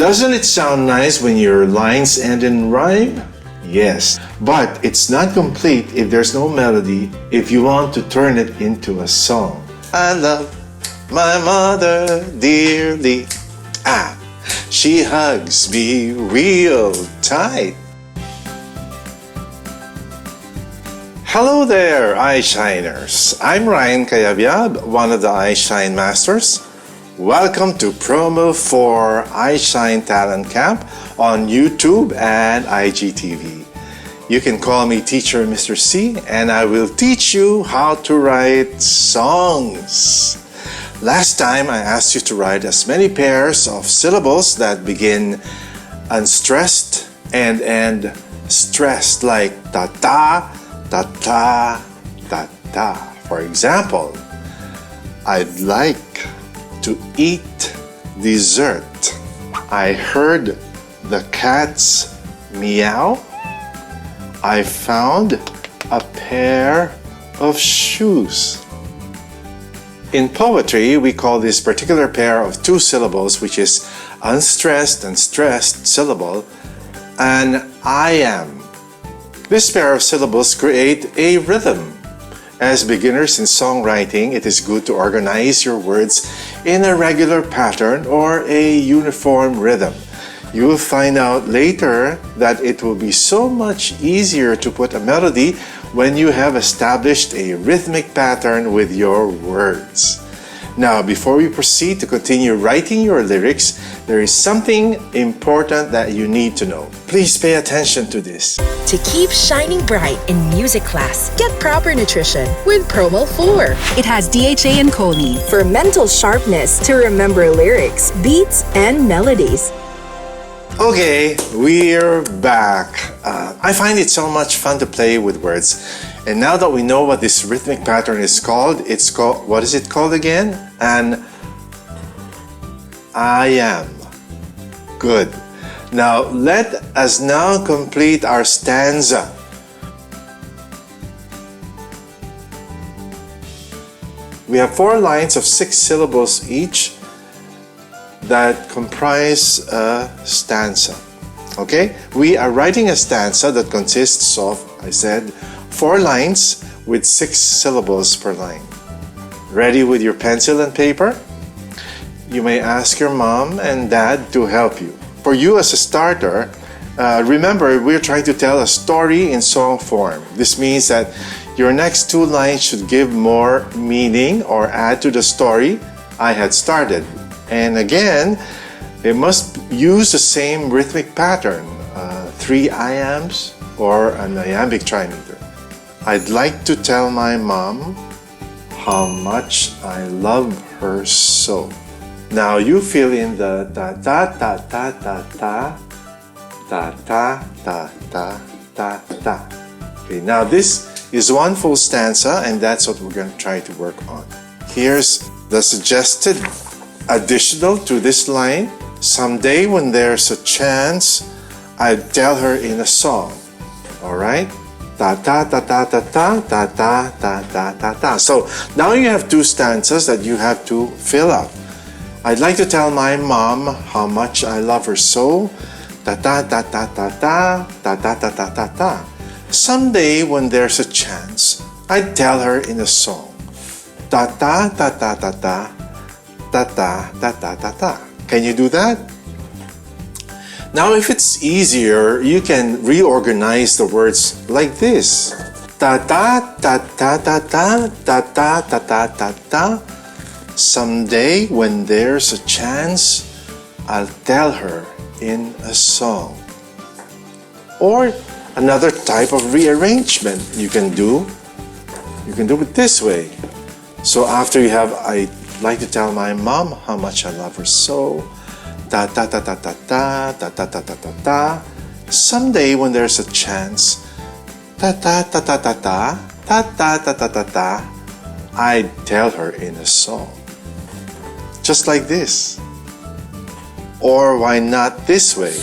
Doesn't it sound nice when your lines end in rhyme? Yes, but it's not complete if there's no melody if you want to turn it into a song. I love my mother dearly. She hugs me real tight. Hello there, eye shiners. I'm Ryan Cayabyab, one of the Eye Shine Masters. Welcome to Promo for Eye Shine Talent Camp on YouTube and IGTV. You can call me Teacher Mr. C, and I will teach you how to write songs. Last time I asked you to write as many pairs of syllables that begin unstressed and end stressed, like ta-ta, ta-ta, ta-ta. For example, I'd like to eat dessert. I heard the cat's meow. I found a pair of shoes. In poetry, we call this particular pair of two syllables, which is unstressed and stressed syllable, an I-am. This pair of syllables create a rhythm. As beginners in songwriting, it is good to organize your words in a regular pattern or a uniform rhythm. You will find out later that it will be so much easier to put a melody when you have established a rhythmic pattern with your words. Now, before we proceed to continue writing your lyrics, there is something important that you need to know. Please pay attention to this. To keep shining bright in music class, get proper nutrition with Promo 4. It has DHA and choline For mental sharpness to remember lyrics, beats, and melodies. Okay, we're back. I find it so much fun to play with words. And now that we know what this rhythmic pattern is called, what is it called again? An I-am. Good. Now, let us now complete our stanza. We have 4 lines of 6 syllables each that comprise a stanza. Okay? We are writing a stanza that consists of, I said, 4 lines with 6 syllables per line. Ready with your pencil and paper? You may ask your mom and dad to help you. For you as a starter, remember, we're trying to tell a story in song form. This means that your next 2 lines should give more meaning or add to the story I had started. And again, they must use the same rhythmic pattern, 3 I-ams or an iambic trimeter. I'd like to tell my mom how much I love her so. Now you fill in the ta-ta-ta-ta-ta-ta, ta-ta-ta-ta-ta-ta. Okay, now this is one full stanza, and that's what we're going to try to work on. Here's the suggested additional to this line. Someday when there's a chance, I'd tell her in a song. Alright? Ta-ta-ta-ta-ta-ta-ta-ta-ta-ta-ta. So now you have 2 stanzas that you have to fill up. I'd like to tell my mom how much I love her so. Ta-ta-ta-ta-ta-ta-ta-ta-ta-ta-ta. Someday when there's a chance, I'd tell her in a song. Ta-ta-ta-ta-ta-ta. Ta-ta-ta-ta-ta-ta. Can you do that? Now, if it's easier, you can reorganize the words like this. Ta-ta-ta-ta-ta-ta-ta-ta-ta-ta. Someday, when there's a chance, I'll tell her in a song. Or another type of rearrangement you can do it this way. So after you have, I'd like to tell my mom how much I love her so. Ta-ta-ta-ta-ta-ta, ta-ta-ta-ta-ta-ta. Someday when there's a chance, ta-ta-ta-ta-ta-ta, ta-ta-ta-ta-ta-ta, I'd tell her in a song. Just like this. Or why not this way?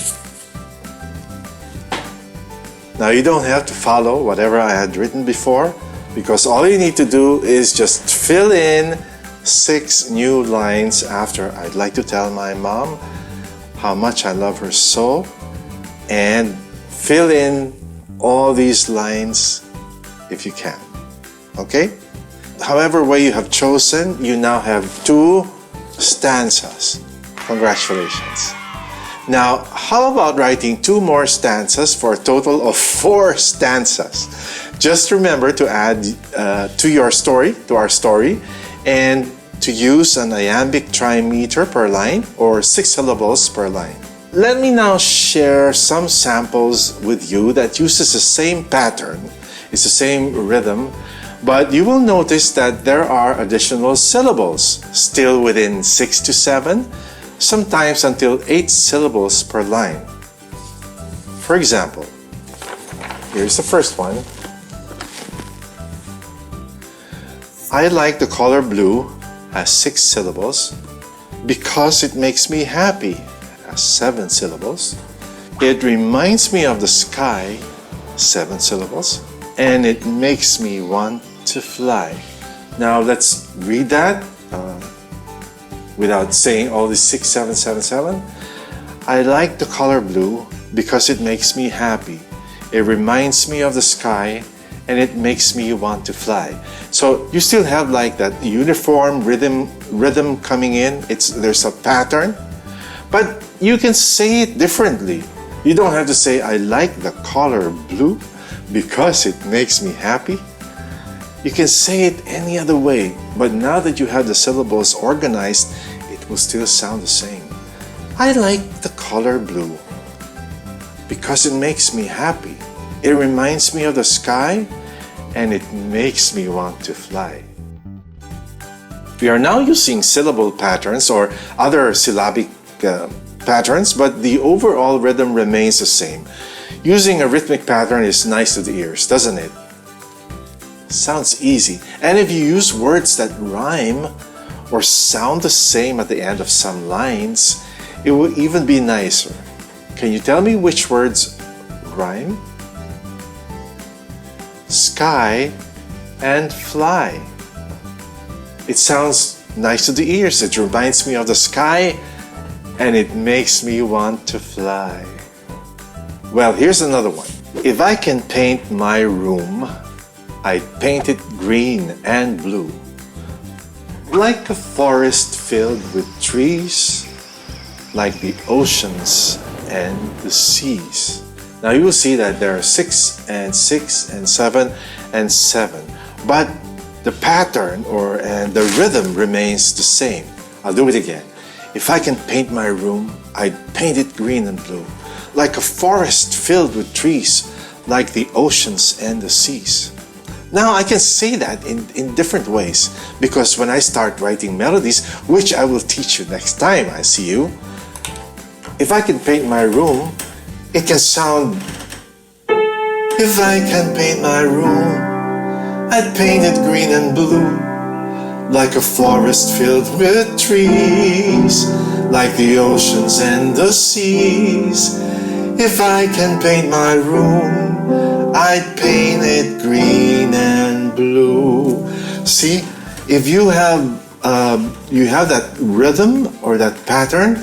Now you don't have to follow whatever I had written before, because all you need to do is just fill in 6 new lines after I'd like to tell my mom how much I love her so, and fill in all these lines if you can. Okay? However way you have chosen, you now have 2 stanzas. Congratulations. Now, how about writing 2 more stanzas for a total of 4 stanzas? Just remember to add to our story, and to use an iambic trimeter per line or 6 syllables per line. Let me now share some samples with you that uses the same pattern, it's the same rhythm, but you will notice that there are additional syllables, still within 6 to 7, sometimes until 8 syllables per line. For example, here's the first one. I like the color blue, has 6 syllables. Because it makes me happy, has 7 syllables. It reminds me of the sky, 7 syllables. And it makes me want to fly. Now let's read that without saying all these 6, 7, 7, 7. I like the color blue because it makes me happy. It reminds me of the sky, and it makes me want to fly. So you still have like that uniform rhythm coming in. There's a pattern, but you can say it differently. You don't have to say, I like the color blue because it makes me happy. You can say it any other way, but now that you have the syllables organized, it will still sound the same. I like the color blue because it makes me happy. It reminds me of the sky, and it makes me want to fly. We are now using syllable patterns or other syllabic patterns, but the overall rhythm remains the same. Using a rhythmic pattern is nice to the ears, doesn't it? Sounds easy. And if you use words that rhyme or sound the same at the end of some lines, it will even be nicer. Can you tell me which words rhyme? Sky and fly. It sounds nice to the ears. It reminds me of the sky, and it makes me want to fly. Well, here's another one. If I can paint my room, I'd paint it green and blue, like a forest filled with trees, like the oceans and the seas. Now you will see that there are 6 and 6 and 7 and 7, but the pattern and the rhythm remains the same. I'll do it again. If I can paint my room, I'd paint it green and blue, like a forest filled with trees, like the oceans and the seas. Now I can say that in different ways, because when I start writing melodies, which I will teach you next time I see you, if I can paint my room, it can sound, if I can paint my room, I'd paint it green and blue, like a forest filled with trees, like the oceans and the seas. If I can paint my room, I'd paint it green and blue. See, if you have that rhythm or that pattern,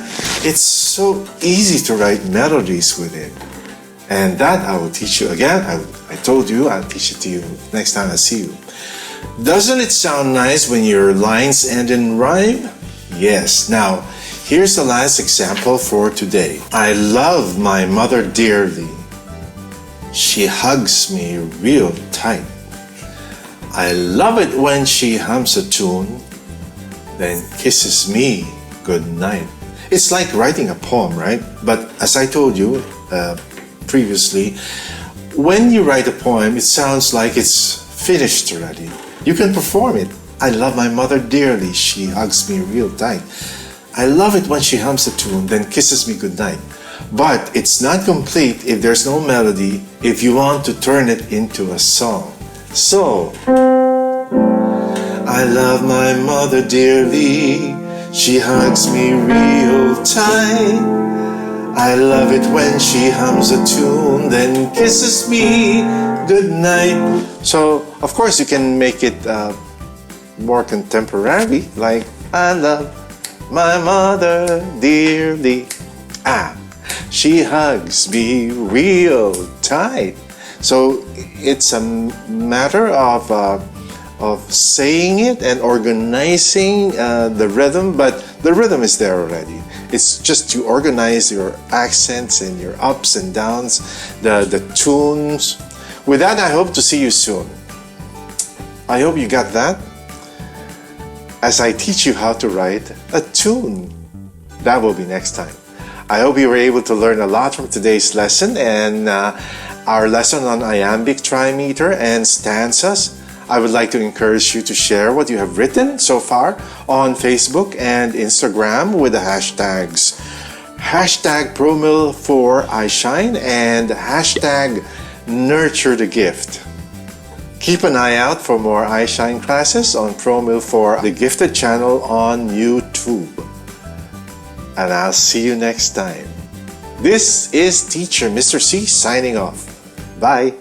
it's so easy to write melodies with it. And that I will teach you again. I told you I'll teach it to you next time I see you. Doesn't it sound nice when your lines end in rhyme? Yes. Now, here's the last example for today. I love my mother dearly. She hugs me real tight. I love it when she hums a tune, then kisses me good night. It's like writing a poem, right? But as I told you previously, when you write a poem, it sounds like it's finished already. You can perform it. I love my mother dearly. She hugs me real tight. I love it when she hums a tune, then kisses me goodnight. But it's not complete if there's no melody, if you want to turn it into a song. So, I love my mother dearly. She hugs me real tight. I love it when she hums a tune, then kisses me goodnight. So, of course, you can make it more contemporary, like I love my mother dearly. Ah, she hugs me real tight. So it's a matter of saying it and organizing the rhythm, but the rhythm is there already. It's just to organize your accents and your ups and downs, the tunes. With that, I hope to see you soon. I hope you got that as I teach you how to write a tune. That will be next time. I hope you were able to learn a lot from today's lesson and our lesson on iambic trimeter and stanzas. I would like to encourage you to share what you have written so far on Facebook and Instagram with the hashtags #ProMil4iShine and #NurtureTheGift. Keep an eye out for more iShine classes on ProMil4 The Gifted channel on YouTube. And I'll see you next time. This is Teacher Mr. C signing off. Bye.